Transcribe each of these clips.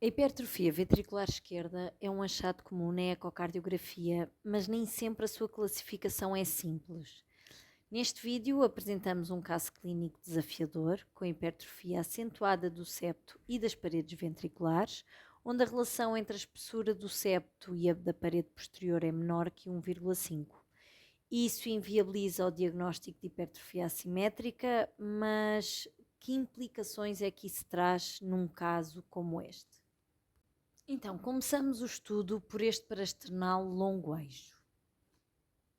A hipertrofia ventricular esquerda é um achado comum na ecocardiografia, mas nem sempre a sua classificação é simples. Neste vídeo apresentamos um caso clínico desafiador, com hipertrofia acentuada do septo e das paredes ventriculares, onde a relação entre a espessura do septo e a da parede posterior é menor que 1,5. Isso inviabiliza o diagnóstico de hipertrofia assimétrica, mas que implicações é que isso traz num caso como este? Então, começamos o estudo por este parasternal longo eixo.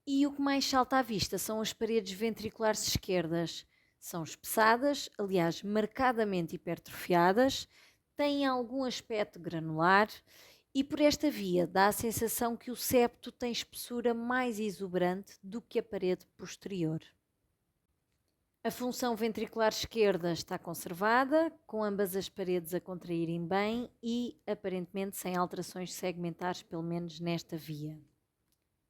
E o que mais salta à vista são as paredes ventriculares esquerdas. São espessadas, aliás, marcadamente hipertrofiadas, têm algum aspecto granular e por esta via dá a sensação que o septo tem espessura mais exuberante do que a parede posterior. A função ventricular esquerda está conservada, com ambas as paredes a contraírem bem e aparentemente sem alterações segmentares, pelo menos nesta via.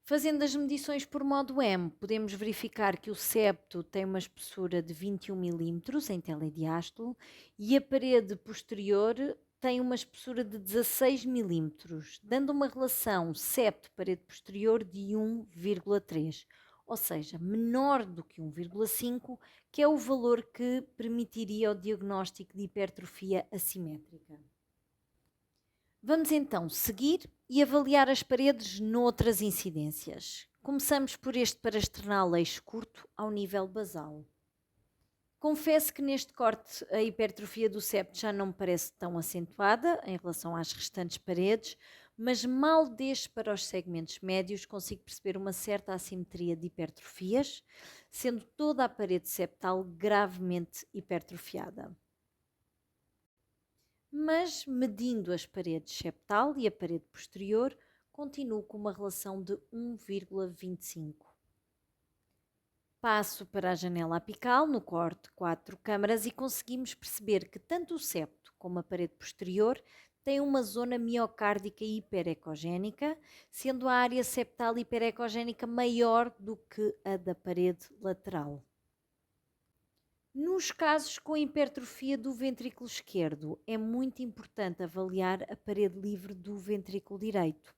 Fazendo as medições por modo M, podemos verificar que o septo tem uma espessura de 21 mm em telediástolo e a parede posterior tem uma espessura de 16 mm, dando uma relação septo-parede posterior de 1,3, ou seja, menor do que 1,5, que é o valor que permitiria o diagnóstico de hipertrofia assimétrica. Vamos então seguir e avaliar as paredes noutras incidências. Começamos por este parasternal eixo curto ao nível basal. Confesso que neste corte a hipertrofia do septo já não me parece tão acentuada em relação às restantes paredes, mas mal desço para os segmentos médios consigo perceber uma certa assimetria de hipertrofias, sendo toda a parede septal gravemente hipertrofiada. Mas medindo as paredes septal e a parede posterior, continuo com uma relação de 1,25. Passo para a janela apical no corte 4 câmaras e conseguimos perceber que tanto o septo como a parede posterior têm uma zona miocárdica hiperecogénica, sendo a área septal hiperecogénica maior do que a da parede lateral. Nos casos com hipertrofia do ventrículo esquerdo, é muito importante avaliar a parede livre do ventrículo direito.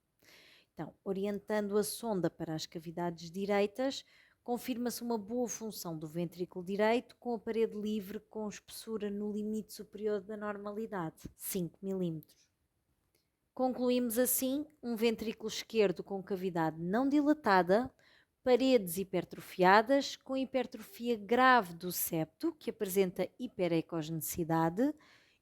Então, orientando a sonda para as cavidades direitas, confirma-se uma boa função do ventrículo direito com a parede livre com espessura no limite superior da normalidade, 5 mm. Concluímos assim um ventrículo esquerdo com cavidade não dilatada, paredes hipertrofiadas, com hipertrofia grave do septo, que apresenta hiperecogenicidade,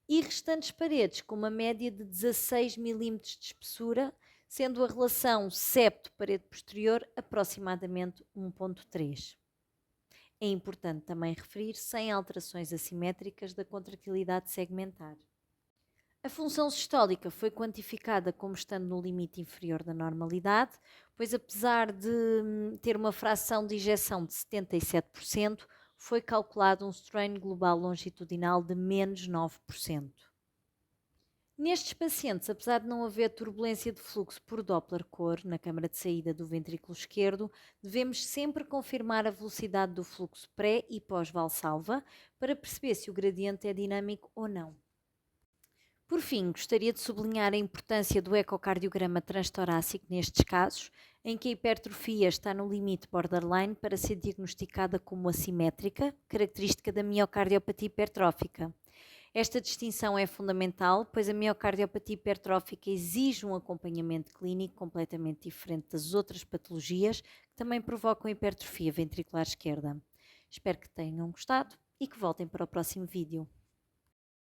e restantes paredes com uma média de 16 mm de espessura, sendo a relação septo-parede posterior aproximadamente 1,3. É importante também referir sem alterações assimétricas da contratilidade segmentar. A função sistólica foi quantificada como estando no limite inferior da normalidade, pois apesar de ter uma fração de ejeção de 77%, foi calculado um strain global longitudinal de menos 9%. Nestes pacientes, apesar de não haver turbulência de fluxo por Doppler-Core na câmara de saída do ventrículo esquerdo, devemos sempre confirmar a velocidade do fluxo pré e pós-valsalva para perceber se o gradiente é dinâmico ou não. Por fim, gostaria de sublinhar a importância do ecocardiograma transtorácico nestes casos, em que a hipertrofia está no limite borderline para ser diagnosticada como assimétrica, característica da miocardiopatia hipertrófica. Esta distinção é fundamental, pois a miocardiopatia hipertrófica exige um acompanhamento clínico completamente diferente das outras patologias que também provocam hipertrofia ventricular esquerda. Espero que tenham gostado e que voltem para o próximo vídeo.